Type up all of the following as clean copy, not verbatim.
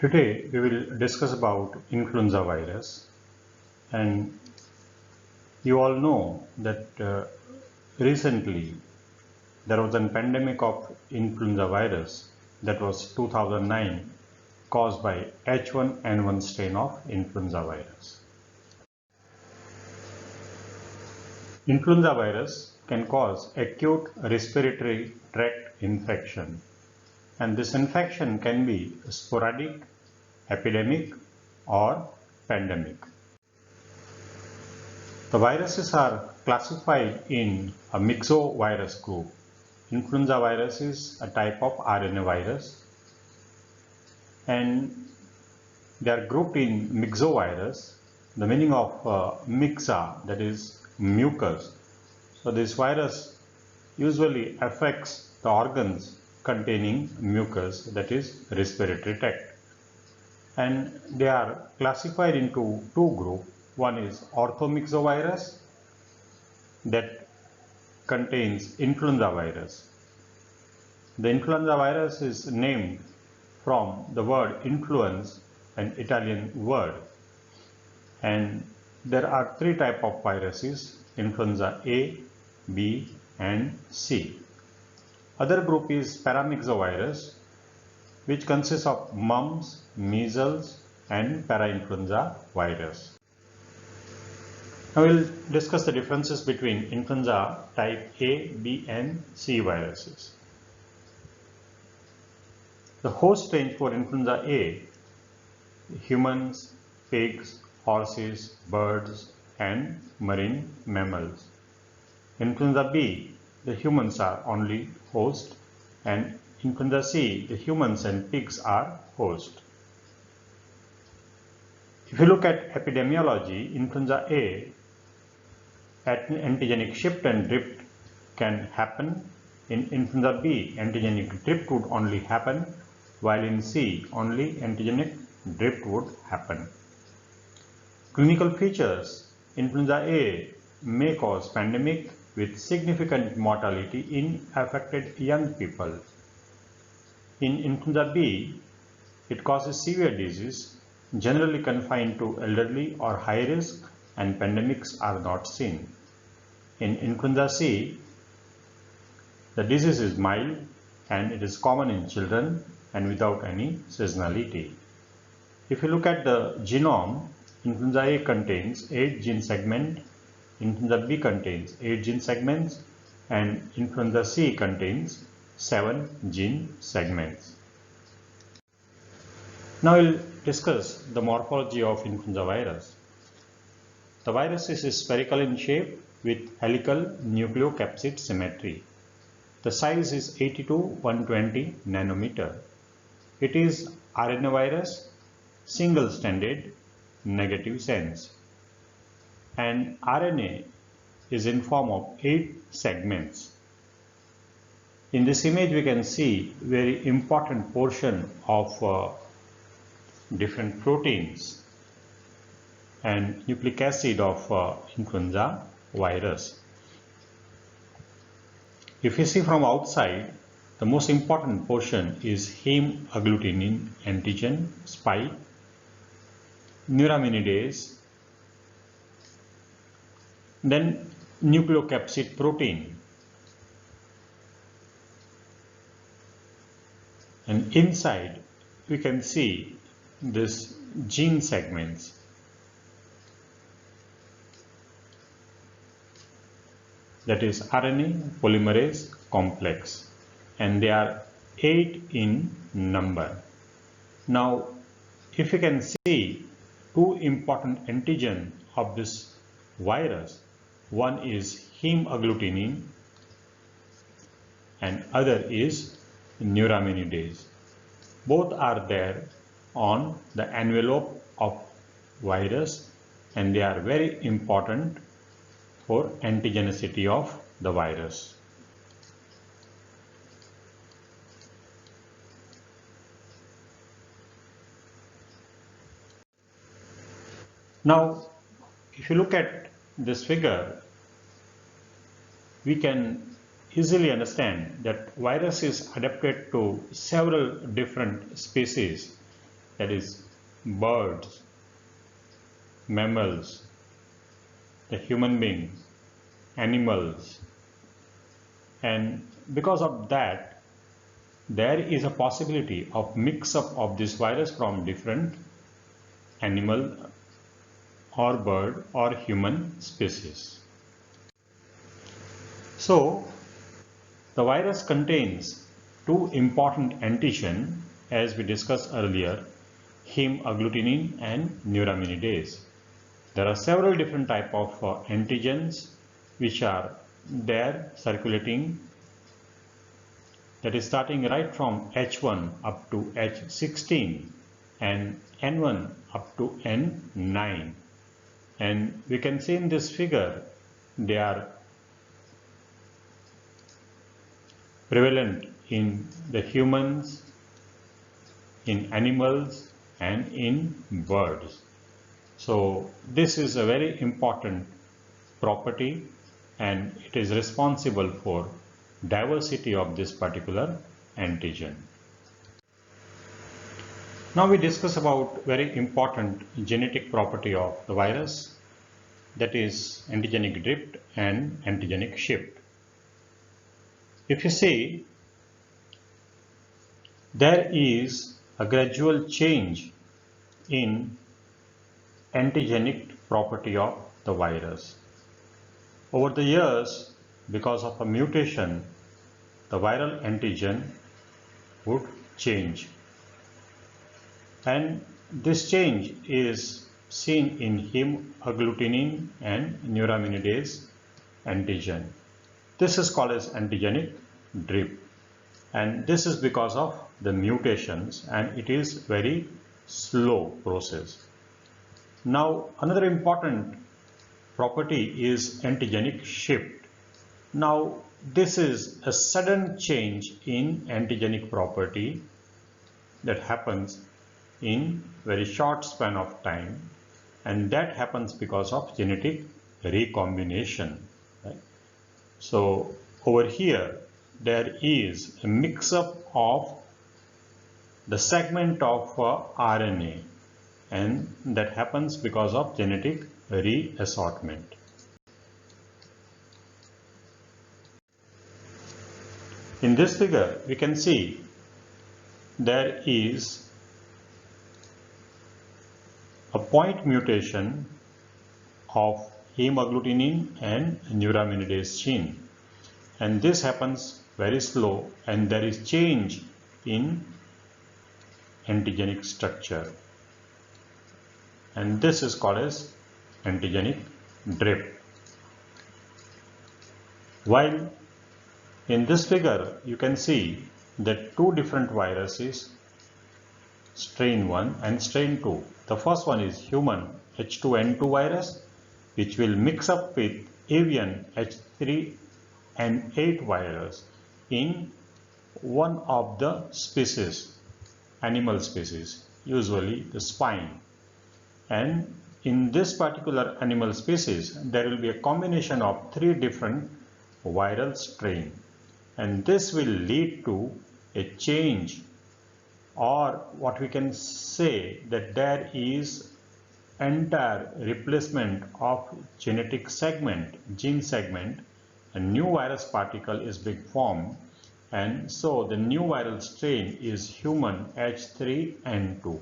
Today we will discuss about influenza virus, and you all know that recently there was a pandemic of influenza virus that was 2009 caused by H1N1 strain of influenza virus. Influenza virus can cause acute respiratory tract infection, and this infection can be sporadic, epidemic or pandemic. The viruses are classified in a myxovirus group. Influenza virus is a type of RNA virus, and they are grouped in myxovirus. The meaning of myxa, that is mucus. So this virus usually affects the organs containing mucus, that is respiratory tract. And they are classified into two groups. One is orthomyxovirus that contains influenza virus. The influenza virus is named from the word influence, an Italian word. And there are three types of viruses: influenza A, B and C. Other group is paramyxovirus, which consists of mumps, measles and parainfluenza virus. Now we will discuss the differences between influenza type A, B and C viruses. The host range for influenza A: humans, pigs, horses, birds and marine mammals. Influenza B, the humans are only host, and influenza C, the humans and pigs are host. If you look at epidemiology, influenza A, antigenic shift and drift can happen. In influenza B, antigenic drift would only happen, while in C, only antigenic drift would happen. Clinical features: influenza A may cause pandemic with significant mortality in affected young people. In influenza B, it causes severe disease, generally confined to elderly or high risk, and pandemics are not seen. In influenza C, the disease is mild and it is common in children and without any seasonality. If you look at the genome, influenza A contains 8 gene segments, influenza B contains 8 gene segments, and influenza C contains 7 gene segments. Now we will discuss the morphology of influenza virus. The virus is spherical in shape with helical nucleocapsid symmetry. The size is 80 to 120 nanometer. It is RNA virus, single-stranded, negative sense. And RNA is in form of 8 segments. In this image we can see very important portion of different proteins and nucleic acid of influenza virus. If you see from outside, the most important portion is heme agglutinin antigen, spike, neuraminidase, then nucleocapsid protein, and inside we can see this gene segments. That is RNA polymerase complex, and they are 8 in number. Now if you can see two important antigen of this virus, one is heme agglutinin and other is neuraminidase. Both are there on the envelope of virus and they are very important for antigenicity of the virus. Now if you look at this figure, we can easily understand that virus is adapted to several different species, that is birds, mammals, the human beings, animals, and because of that there is a possibility of mix-up of this virus from different animal or bird or human species. So the virus contains two important antigens as we discussed earlier, heme-agglutinin and neuraminidase. There are several different types of antigens which are there circulating, that is starting right from H1 up to H16 and N1 up to N9. And we can see in this figure they are prevalent in the humans, in animals and in birds. So this is a very important property and it is responsible for diversity of this particular antigen. Now we discuss about very important genetic property of the virus, that is antigenic drift and antigenic shift. If you see, there is a gradual change in antigenic property of the virus. Over the years, because of a mutation, the viral antigen would change. And this change is seen in heme-agglutinin and neuraminidase antigen. This is called as antigenic drift. And this is because of the mutations and it is very slow process. Now another important property is antigenic shift. Now this is a sudden change in antigenic property that happens in very short span of time, and that happens because of genetic recombination. Right? So over here there is a mix-up of the segment of RNA, and that happens because of genetic reassortment. In this figure we can see there is a point mutation of heme-agglutinin and neuraminidase gene, and this happens very slow and there is change in antigenic structure, and this is called as antigenic drift. While in this figure you can see that two different viruses, strain 1 and strain 2. The first one is human H2N2 virus, which will mix up with avian H3N8 virus in one of the species, animal species, usually the swine. And in this particular animal species there will be a combination of three different viral strains, and this will lead to a change, or what we can say that there is entire replacement of genetic segment, gene segment. A new virus particle is being formed, and so the new viral strain is human H3N2.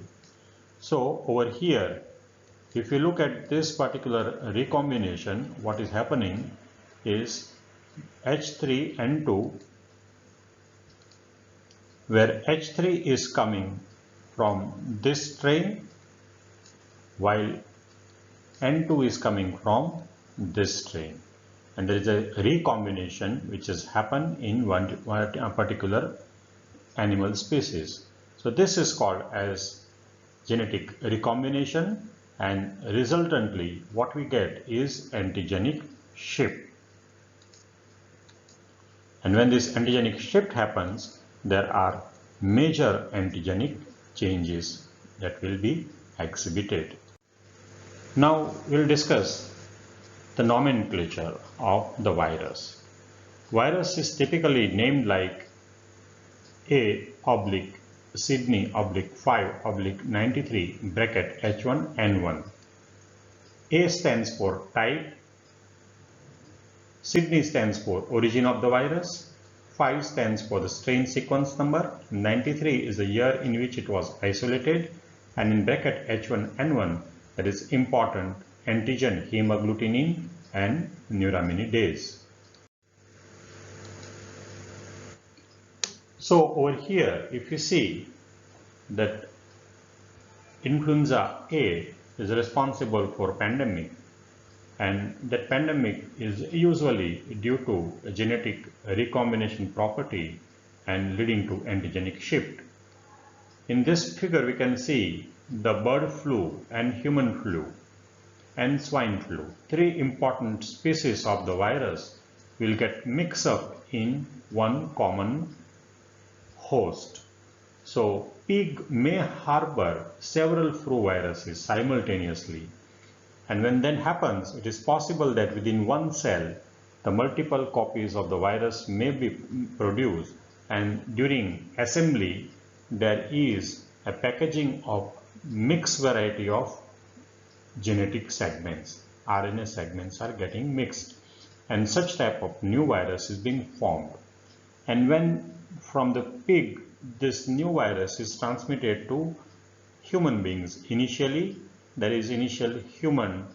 So over here, if you look at this particular recombination, what is happening is H3N2, where H3 is coming from this strain while N2 is coming from this strain, and there is a recombination which has happened in one particular animal species. So this is called as genetic recombination, and resultantly what we get is antigenic shift. And when this antigenic shift happens, there are major antigenic changes that will be exhibited. Now we'll discuss the nomenclature of the virus. Virus is typically named like A/, Sydney/5/93 bracket H1N1. A stands for type, Sydney stands for origin of the virus, 5 stands for the strain sequence number, 93 is the year in which it was isolated, and in bracket H1N1 that is important antigen hemagglutinin and neuraminidase. So over here, if you see that influenza A is responsible for pandemic, and that pandemic is usually due to a genetic recombination property and leading to antigenic shift. In this figure, we can see the bird flu and human flu and swine flu. 3 important species of the virus will get mixed up in one common host. So pig may harbor several flu viruses simultaneously, and when that happens, it is possible that within one cell the multiple copies of the virus may be produced, and during assembly there is a packaging of mixed variety of genetic segments. RNA segments are getting mixed, and such type of new virus is being formed. And when from the pig this new virus is transmitted to human beings, initially there is initial human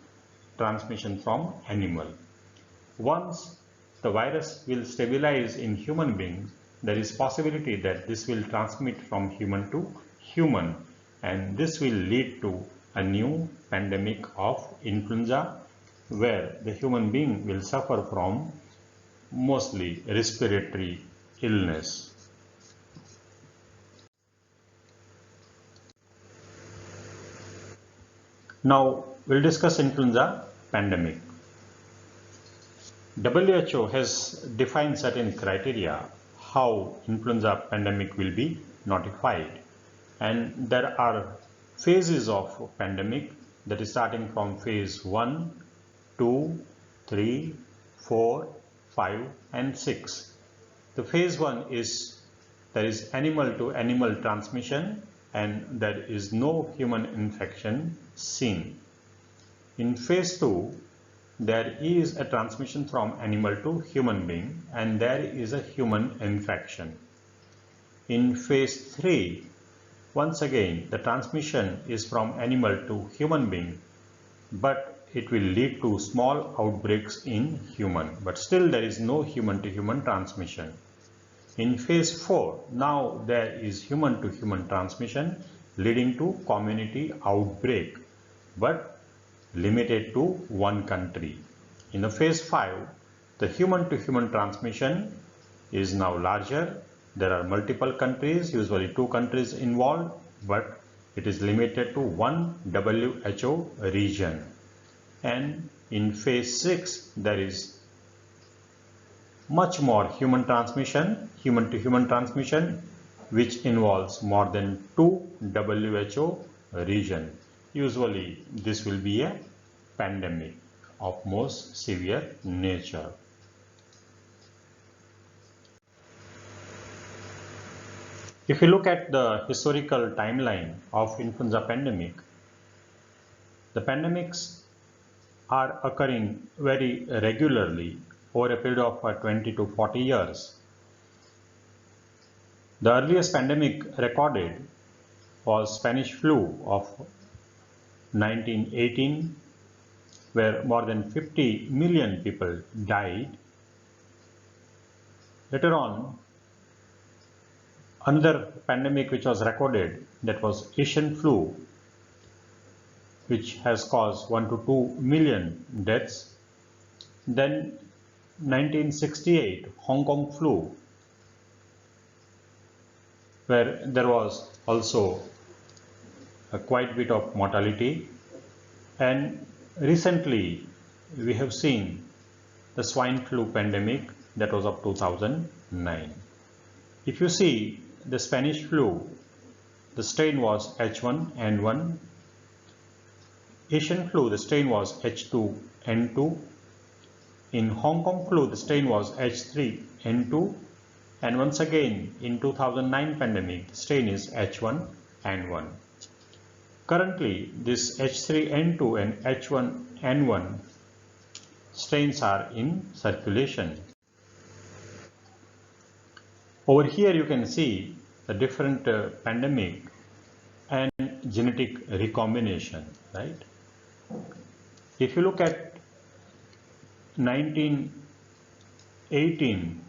transmission from animal. Once the virus will stabilize in human beings, there is possibility that this will transmit from human to human, and this will lead to a new pandemic of influenza, where the human being will suffer from mostly respiratory illness. Now we'll discuss influenza pandemic. WHO has defined certain criteria how influenza pandemic will be notified, and there are phases of pandemic, that is starting from phase 1, 2, 3, 4, 5 and 6. The phase 1 is there is animal to animal transmission and there is no human infection seen. In phase 2, there is a transmission from animal to human being and there is a human infection. In phase 3, once again the transmission is from animal to human being, but it will lead to small outbreaks in human, but still there is no human to human transmission. In phase 4, now there is human to human transmission leading to community outbreak, but limited to one country. In the phase 5, the human to human transmission is now larger. There are multiple countries, usually 2 countries involved, but it is limited to one WHO region. And in phase 6, there is much more human to human transmission, which involves more than 2 WHO region. Usually this will be a pandemic of most severe nature. If you look at the historical timeline of influenza pandemic, the pandemics are occurring very regularly over a period of 20 to 40 years. The earliest pandemic recorded was Spanish flu of 1918, where more than 50 million people died. Later on, another pandemic which was recorded, that was Asian flu, which has caused 1 to 2 million deaths. Then 1968 Hong Kong flu, where there was also a quite bit of mortality. And recently we have seen the swine flu pandemic, that was of 2009. If you see the Spanish flu, the strain was H1N1. Asian flu, the strain was H2N2. In Hong Kong flu, the strain was H3N2, And once again, in 2009 pandemic, the strain is H1N1. Currently, this H3N2 and H1N1 strains are in circulation. Over here you can see the different pandemic and genetic recombination, right? If you look at 1918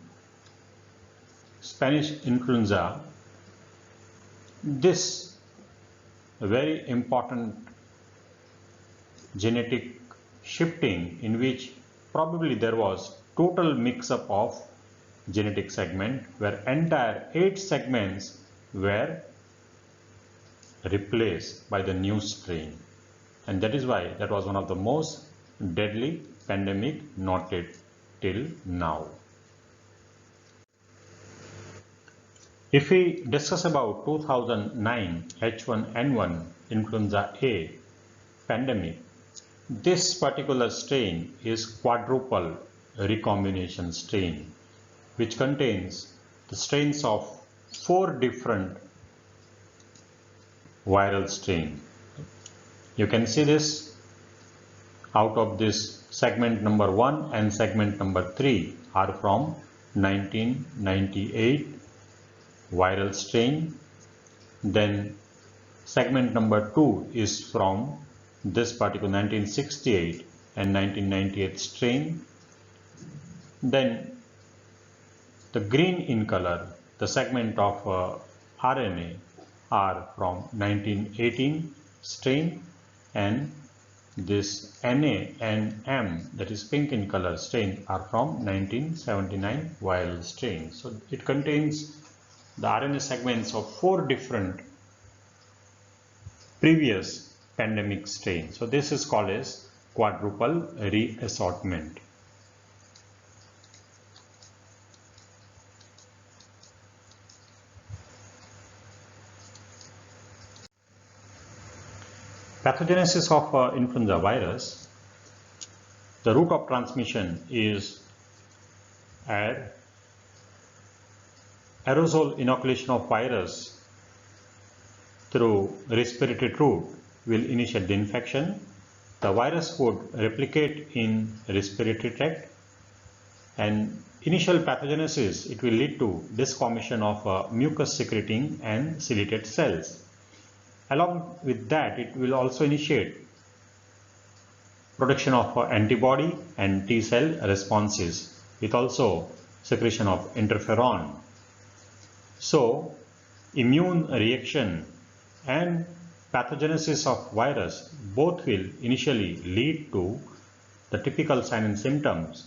Spanish influenza, this very important genetic shifting in which probably there was total mix-up of genetic segment where entire 8 segments were replaced by the new strain, and that is why that was one of the most deadly pandemic noted till now. If we discuss about 2009 H1N1 influenza A pandemic, this particular strain is quadruple recombination strain, which contains the strains of 4 different viral strains. You can see this out of this segment number 1 and segment number 3 are from 1998 viral strain. Then segment number 2 is from this particular 1968 and 1998 strain. Then the green in color, the segment of RNA are from 1918 strain, and this Na and M, that is pink in color strain, are from 1979 viral strain. So it contains the RNA segments of 4 different previous pandemic strains. So this is called as quadruple reassortment. Pathogenesis of influenza virus. The route of transmission is aerosol inoculation of virus through respiratory route will initiate the infection. The virus would replicate in respiratory tract, and initial pathogenesis, it will lead to disformation of mucus secreting and ciliated cells. Along with that, it will also initiate production of antibody and T cell responses with also secretion of interferon. So immune reaction and pathogenesis of virus both will initially lead to the typical signs and symptoms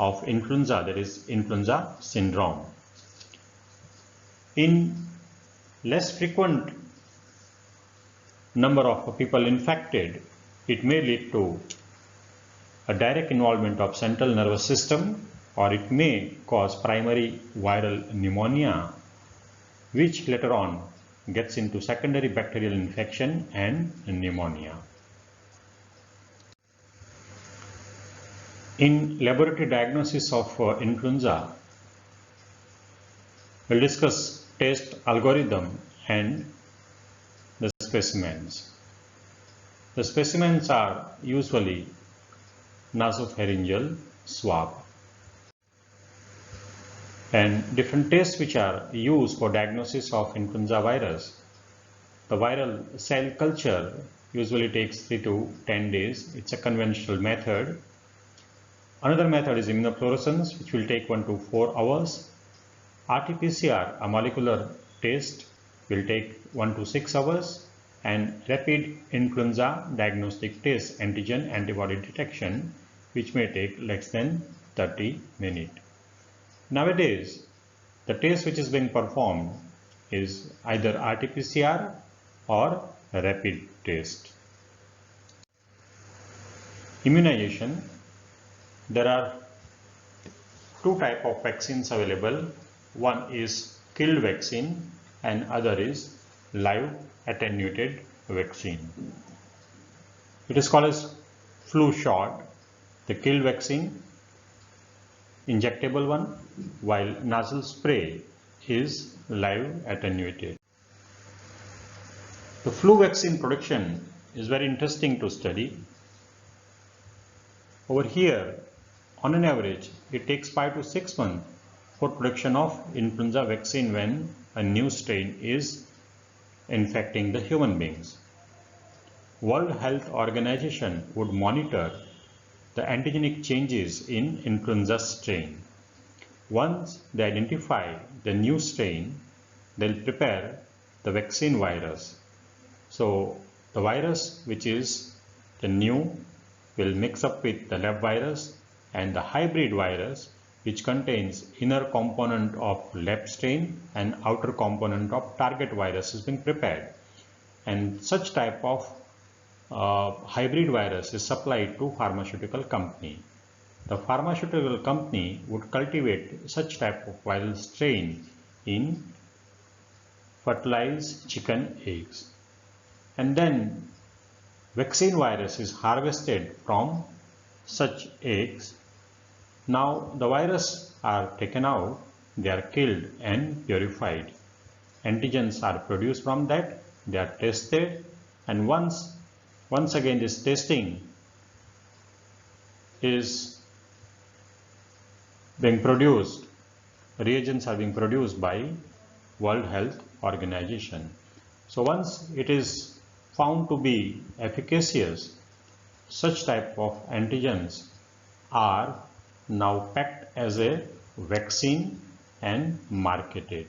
of influenza, that is influenza syndrome. In less frequent number of people infected, it may lead to a direct involvement of central nervous system, or it may cause primary viral pneumonia, which later on gets into secondary bacterial infection and pneumonia. In laboratory diagnosis of influenza, we'll discuss test algorithm and the specimens. The specimens are usually nasopharyngeal swab, and different tests which are used for diagnosis of influenza virus. The viral cell culture usually takes 3 to 10 days. It's a conventional method. Another method is immunofluorescence, which will take 1 to 4 hours. RT-PCR, a molecular test, will take 1 to 6 hours. And rapid influenza diagnostic test, antigen antibody detection, which may take less than 30 minutes. Nowadays, the test which is being performed is either RT-PCR or a rapid test. Immunization. There are 2 types of vaccines available. One is killed vaccine and other is live attenuated vaccine. It is called as flu shot. The killed vaccine injectable one, while nasal spray is live attenuated. The flu vaccine production is very interesting to study. Over here, on an average, it takes 5 to 6 months for production of influenza vaccine when a new strain is infecting the human beings. World Health Organization would monitor the antigenic changes in influenza strain. Once they identify the new strain, they'll prepare the vaccine virus. So the virus which is the new will mix up with the lab virus, and the hybrid virus which contains inner component of lab strain and outer component of target virus is being prepared. And such type of hybrid virus is supplied to pharmaceutical company. The pharmaceutical company would cultivate such type of viral strain in fertilized chicken eggs. And then vaccine virus is harvested from such eggs. Now the virus are taken out, they are killed and purified. Antigens are produced from that, they are tested, and once again this testing is being produced, reagents are being produced by World Health Organization. So once it is found to be efficacious, such type of antigens are now packed as a vaccine and marketed.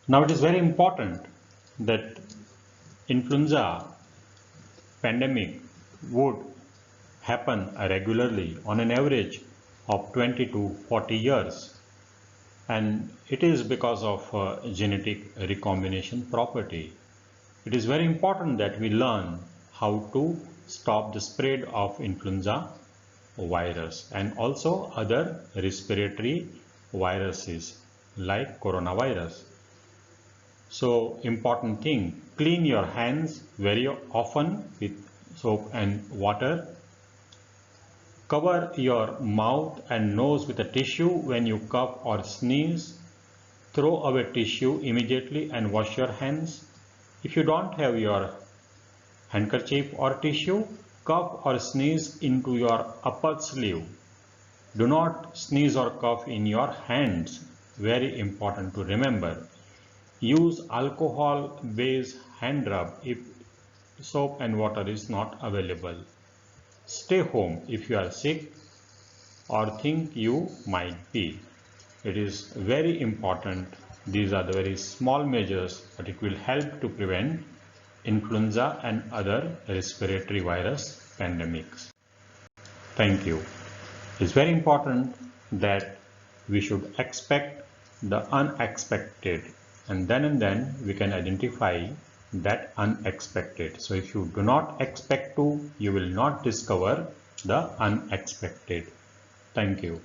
Now it is very important that influenza pandemic would happen regularly on an average of 20 to 40 years, and it is because of genetic recombination property. It is very important that we learn how to stop the spread of influenza virus and also other respiratory viruses like coronavirus. So important thing, clean your hands very often with soap and water. Cover your mouth and nose with a tissue when you cough or sneeze. Throw away tissue immediately and wash your hands. If you don't have your handkerchief or tissue, cough or sneeze into your upper sleeve. Do not sneeze or cough in your hands. Very important to remember. Use alcohol-based hand rub if soap and water is not available. Stay home if you are sick or think you might be. It is very important. These are the very small measures, but it will help to prevent influenza and other respiratory virus pandemics. Thank you. It's very important that we should expect the unexpected, and then we can identify that unexpected. So if you do not expect to, you will not discover the unexpected. Thank you.